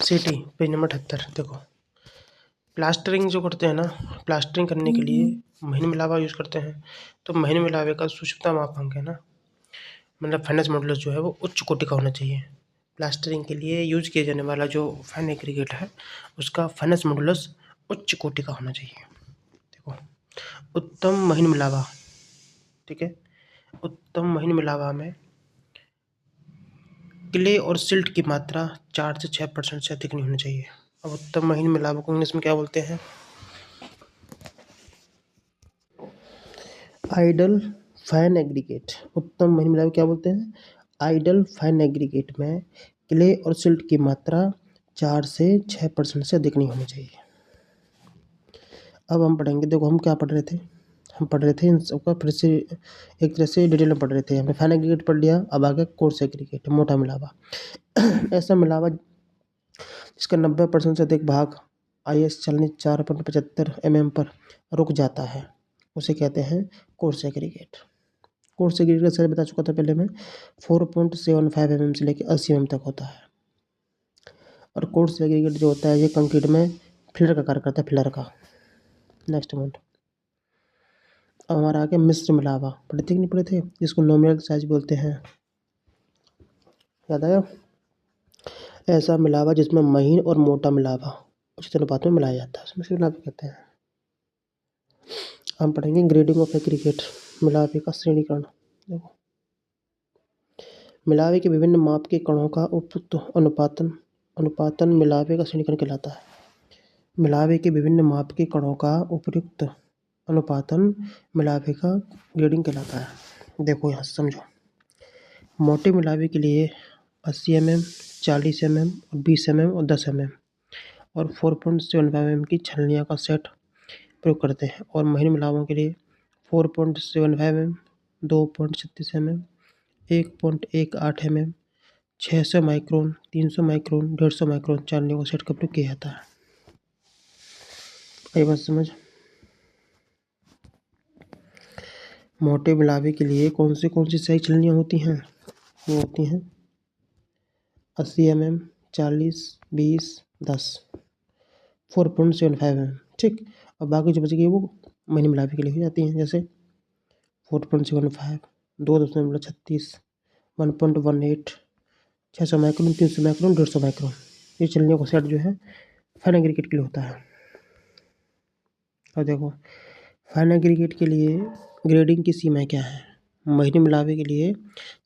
सीटी page number 78। देखो, plastering जो करते हैं ना, प्लास्टरिंग करने के लिए महीन मिलावा यूज़ करते हैं। तो महीन मिलावे का सूक्ष्मता मापांक है ना, मतलब फाइनेंस मॉडुलस जो है वो उच्च कोटि का होना चाहिए। प्लास्टरिंग के लिए यूज किया जाने वाला जो फाइन एग्रीगेट है उसका फाइनेंस मॉडुलस उच्च कोटि का होना चाहिए। देखो, उत्तम महीन मिलावा, ठीक है, उत्तम महीन मिलावा में क्ले और सिल्ट की मात्रा 4 से 6% से अधिक नहीं होनी चाहिए। अब उत्तम महीन मिलावा को इंग्लिश में क्या बोलते हैं? Ideal fine aggregate. उत्तम महीन मिलावा क्या बोलते हैं? आइडल फाइन एग्रीगेट में क्ले और सिल्ट की मात्रा 4 से 6% से अधिक नहीं होनी चाहिए। अब हम पढ़ेंगे, देखो हम क्या पढ़ रहे थे, हम पढ़ रहे थे इन सबका फिर से एक तरह से डिटेल में पढ़ रहे थे। हमने फाइन एग्रीगेट पढ़ लिया, अब आगे कोर्स एग्रीगेट, मोटा मिलावा। ऐसा मिलावा जिसका 90% से अधिक भाग IS 4.75 mm पर रुक जाता है उसे कहते हैं कोर्स एग्रीगेट। कोर्स एग्रीगेट का साइज बता चुका था पहले मैं, 4.75 mm से लेकर 80 mm तक होता है। और कोर्स एग्रीगेट जो होता है ये कंक्रीट में फिलर का कार्य करता है, फिलर का। नेक्स्ट पॉइंट, अब हमारा आगे मिश्र मिलावा। पढ़े थे कि नहीं पढ़े थे? जिसको नॉमिनल साइज बोलते हैं, याद आया? ऐसा मिलावा जिसमें महीन और मोटा मिलावा उचित अनुपात में मिलाया जाता है मिश्र मिलावा कहते हैं। हम पढ़ेंगे ग्रेडिंग ऑफ एग्रीगेट, मिलावे का श्रेणीकरण। देखो, मिलावे के विभिन्न माप के कणों का उपयुक्त अनुपातन मिलावे का श्रेणीकरण कहलाता है। मिलावे के विभिन्न माप के कणों का उपयुक्त अनुपातन मिलावे का ग्रेडिंग कहलाता है। देखो यहाँ समझो, मोटे मिलावे के लिए 80 mm, 40 mm और 20 mm और 10 mm और 4.75 mm की छलनियों का सेट प्रयोग करते हैं। और महीन मिलावों के लिए 4.75 mm, 2.36 mm, 1.18 mm, 600 micron, 300 micron, 150 micron छलनियों का सेट का प्रयोग किया जाता है। ये बात समझ। मोटे मिलावे के लिए कौन सी सही छलनियाँ होती हैं? वो होती हैं 80 mm, 40, 20, 10, 4.75 mm, ठीक। और बाकी जो बच गई वो महीन मिलावे के लिए हो जाती हैं, जैसे 4.75, 2.36, 1.18, 600 माइक्रोन, 300 माइक्रोन, 150 माइक्रोन। ये छलनियों का सेट जो है फाइन एग्रीगेट के लिए होता है। और देखो, फाइन एग्रीगेट के लिए ग्रेडिंग की सीमाएं क्या है? महीन मिलावे के लिए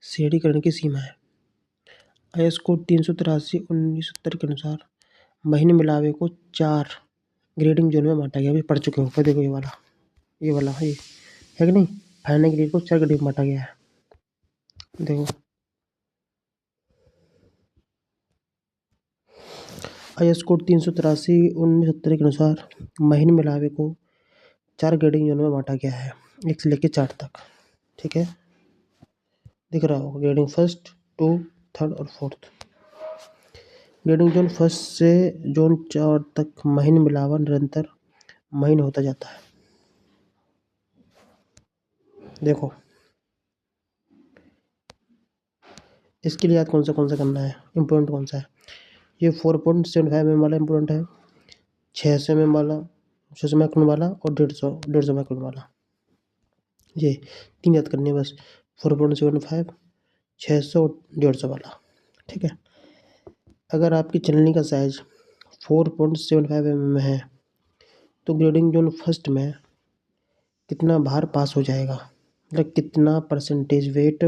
श्रेणीकरण की सीमा है IS कोड 383/1970 के अनुसार महीन मिलावे को 4 ग्रेडिंग जोन में बांटा गया। अभी पढ़ चुके हो, देखो ये वाला ये है कि नहीं? फाइन एग्रीगेट को 4 ग्रेडिंग में बांटा गया है। देखो, IS कोड 383/1970 के अनुसार महीन मिलावे को 4 ग्रेडिंग जोन में बांटा गया है, 1 से लेकर 4 तक, ठीक है। दिख रहा होगा ग्रेडिंग 1, 2, 3 और 4। ग्रेडिंग जोन 1 से जोन 4 तक महीन मिलावा निरंतर महीन होता जाता है। देखो, इसके लिए याद कौन सा करना है, इम्पोर्टेंट कौन सा है? ये 4.75 mm वाला इम्पोर्टेंट है, 600 mm वाला, 600 माइक्रोन वाला और 150 माइक्रोन वाला। ये 3 याद करनी है बस, 4.75, 600 और 150 वाला, ठीक है। अगर आपकी छलनी का साइज 4.75 mm है तो ग्रेडिंग जोन 1 में कितना भार पास हो जाएगा, मतलब कितना परसेंटेज वेट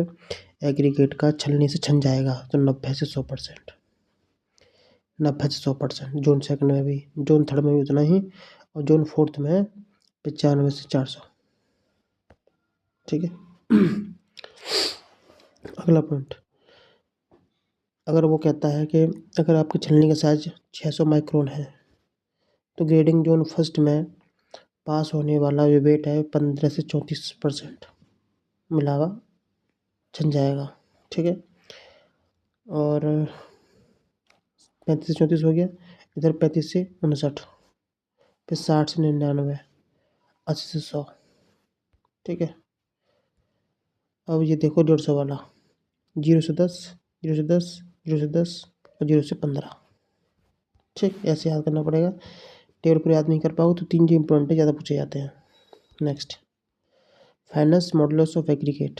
एग्रीगेट का छलनी से छन जाएगा? तो 90 से 100%, 90 से 100%। जोन सेकंड में भी, जोन थर्ड में भी उतना ही, और जोन फोर्थ में 95 से 400, ठीक है। अगला पॉइंट, अगर वो कहता है कि अगर आपकी छलनी का साइज 600 माइक्रोन है तो ग्रेडिंग जोन 1 में पास होने वाला जो वेट है 15 से 34% मिलावा छन जाएगा, ठीक है। और 35 से 34 हो गया, इधर 35 से 59, फिर 60 से 99, 80 से 100, ठीक है। अब ये देखो 150 वाला, 0 से 10, 0 से 10, 0 से 10 और 0 से 15, ठीक, ऐसे याद करना पड़ेगा। टेबल पर याद नहीं कर पाओगे तो 3 जो इंपॉर्टेंट है ज़्यादा पूछे जाते हैं। Next, finance modulus of aggregate.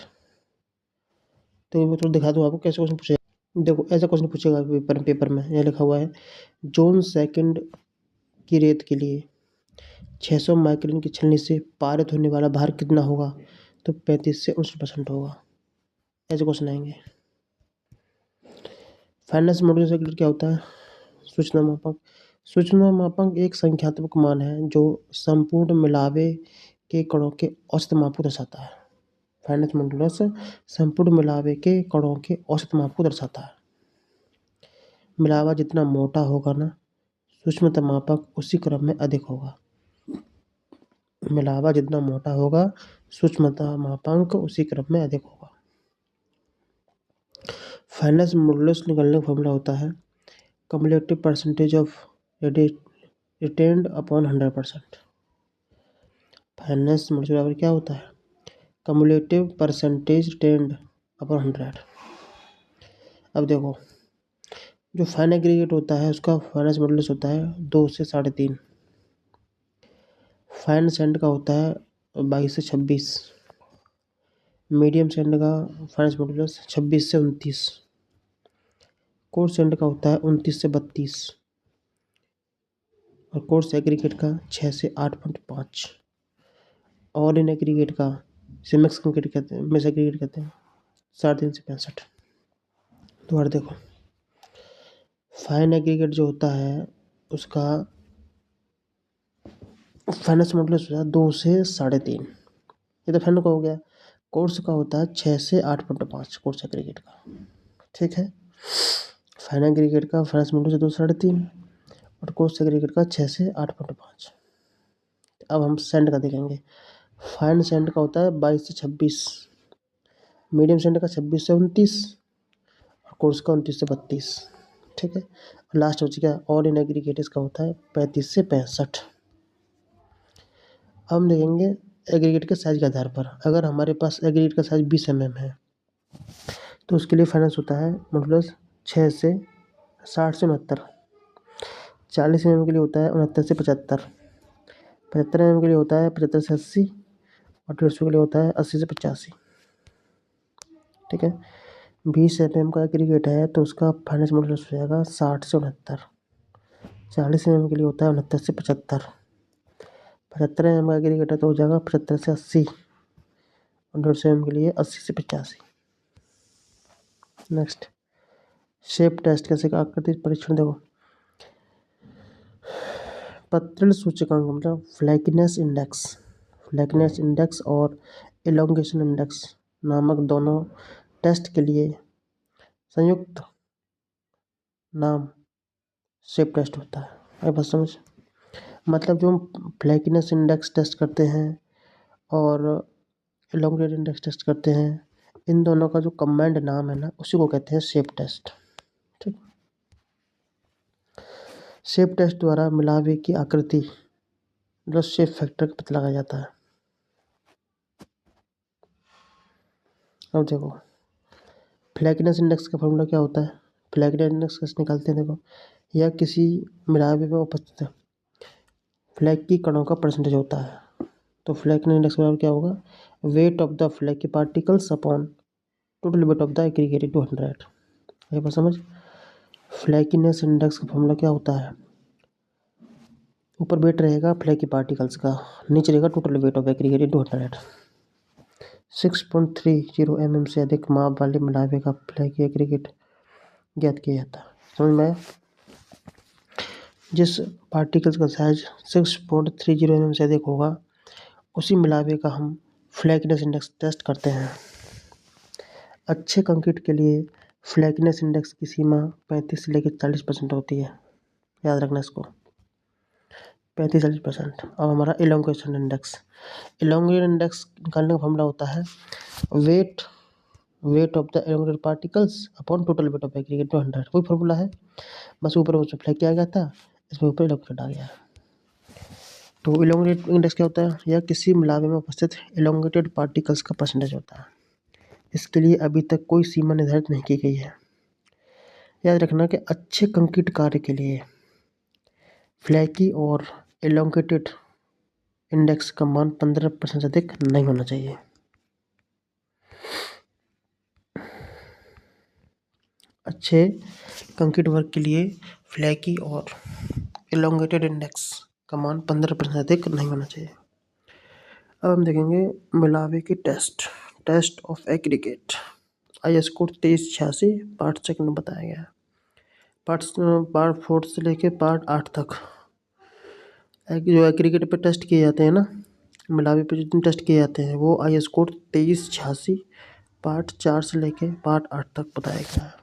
तो मैं थोड़ा दिखा दूँ आपको कैसे क्वेश्चन पूछेगा। देखो ऐसा क्वेश्चन पूछेगा पेपर में, यह लिखा हुआ है जोन सेकंड की रेत के लिए 600 माइक्रोन की छलनी से पारित होने वाला भार कितना होगा? तो 35 से 59% होगा। ऐसे क्वेश्चन आएंगे। फाइनेंस मॉडुलस ऑफ एग्रीगेट क्या होता है? सूचना मापक। सूचना मापक एक संख्यात्मक मान है जो संपूर्ण मिलावे के कणों के औसत माप को दर्शाता है। फाइनेंस मॉडुलस संपूर्ण मिलावे के कणों के औसत माप को दर्शाता है। मिलावा जितना मोटा होगा ना, सूक्ष्मता मापक उसी क्रम में अधिक होगा। मिलावा जितना मोटा होगा, सूक्ष्मता मापांक उसी क्रम में अधिक होगा। फाइनेंस मॉडुलस निकालने का फॉर्मूला होता है cumulative percentage of retained upon 100%। Finance modulus बराबर क्या होता है? Cumulative percentage retained upon 100। अब देखो, जो फाइन एग्रीगेट होता है उसका फाइनेंस मॉडुलस होता है 2 से 3.5। फाइन सैंड का होता है 22 से 26। मीडियम सैंड का फाइनेंस मॉडुलस 26 से 29। कोर्स सैंड का होता है 29 से 32 और कोर्स एग्रीगेट का 6 से 8.5 और इन एग्रीगेट का मिक्स कंक्रीट कहते हैं, मिक्स एग्रीगेट कहते हैं 3.5 से 65। तो और देखो, फाइन एग्रीगेट जो होता है उसका फाइनेंस मॉडुलस होता है 2 से 3.5। ये तो फाइन का हो गया। कोर्स का होता है 6 से 8.5 कोर्स एग्रीगेट का। ठीक है, फाइन एग्रीगेट का फाइनेंस मॉडुलस 2 से 3.5 और कोर्स एग्रीगेट का 6 से 8.5। अब हम सेंड का देखेंगे। फाइन सेंड का होता है 22 से 26। मीडियम सेंड का 26 से 29 और कोर्स का 29 से 32। ठीक है, लास्ट बच गया और इन एग्रीगेट इसका होता है 35 से 65। अब हम देखेंगे एग्रीगेट के साइज के आधार पर। अगर हमारे पास एग्रीगेट का साइज 20 mm है तो उसके लिए फाइनेंस होता है मॉडुलस 6 से 60 से 69। 40 mm के लिए होता है 69 से 75। 75 mm के लिए होता है 75 से 80 और 150 के लिए होता है 80 से 85। ठीक है, 20 mm का एग्रीगेट है तो उसका फाइनेंस मॉडुलस हो जाएगा 60 से 69। 40 mm के लिए होता है 69 से 75। 75 mm का एग्रीगेट है तो हो जाएगा 75 से 80 और 150 mm के लिए 80 से 85। नेक्स्ट, शेप टेस्ट कैसे आकृति परीक्षण। देखो, पत्रिल सूचकांक मतलब फ्लैकीनेस इंडेक्स और इलोंगेशन इंडेक्स नामक दोनों टेस्ट के लिए संयुक्त नाम शेप टेस्ट होता है। अब बस समझ, मतलब जो हम फ्लैकीनेस इंडेक्स टेस्ट करते हैं और इलोंगेटेड इंडेक्स टेस्ट करते हैं, इन दोनों का जो कंबाइंड नाम है ना उसी को कहते हैं शेप टेस्ट। ठीक, शेप टेस्ट द्वारा मिलावे की आकृति मतलब शेप फैक्टर का पता लगाया जाता है। अब देखो, फ्लैकीनेस इंडेक्स का फॉर्मूला क्या होता है? फ्लैकीनेस इंडेक्स कैसे निकालते हैं? देखो, यह किसी मिलावे में उपस्थित फ्लैग की कणों का परसेंटेज होता है। तो फ्लैकीनेस इंडेक्स बराबर क्या होगा? वेट ऑफ द फ्लैग की particles upon total weight of the aggregated 200। ये बात समझ। फ्लैकीनेस इंडेक्स का फॉर्मूला क्या होता है? ऊपर वेट रहेगा फ्लैग की पार्टिकल्स का, नीचे रहेगा total weight of aggregated 200। 6.30 mm से अधिक माप वाले मिलावे का फ्लैग की एग्रीगेट ज्ञात किया जाता है। समझ में आया? जिस पार्टिकल्स का साइज 6.30 mm से अधिक होगा उसी मिलावे का हम फ्लैकीनेस इंडेक्स टेस्ट करते हैं। अच्छे कंक्रीट के लिए फ्लैकीनेस इंडेक्स की सीमा 35 से लेकर 40% होती है। याद रखना इसको, 35-40%। अब हमारा इलोंगेशन इंडेक्स निकालने का फॉर्मूला होता है weight of the elongated particles upon total weight of aggregate 200। वही फॉर्मूला है, बस ऊपर उसमें फ्लैग किया गया था, इसमें ऊपर इलोंगेटेड आ गया। तो इलोंगेटेड इंडेक्स क्या होता है? यह किसी मिलावे में उपस्थित इलोंगेटेड पार्टिकल्स का परसेंटेज होता है। इसके लिए अभी तक कोई सीमा निर्धारित नहीं की गई है। याद रखना कि अच्छे कंक्रीट कार्य के लिए फ्लैकी और एलोंगेटेड इंडेक्स का मान 15% से अधिक नहीं होना चाहिए। अच्छे कंक्रीट वर्क के लिए फ्लैकी और एलोंगेटेड इंडेक्स का मान 15% से अधिक नहीं होना चाहिए। अब हम देखेंगे मिलावे की test of aggregate. IS code 2386 part second में बताया गया है। पार्ट 4 से लेके पार्ट 8 तक जो एग्रीगेट पे टेस्ट किए जाते हैं ना, मिलावे पे जितने टेस्ट किए जाते हैं वो IS कोड 2386 पार्ट 4 से लेके पार्ट 8 तक बताया गया है।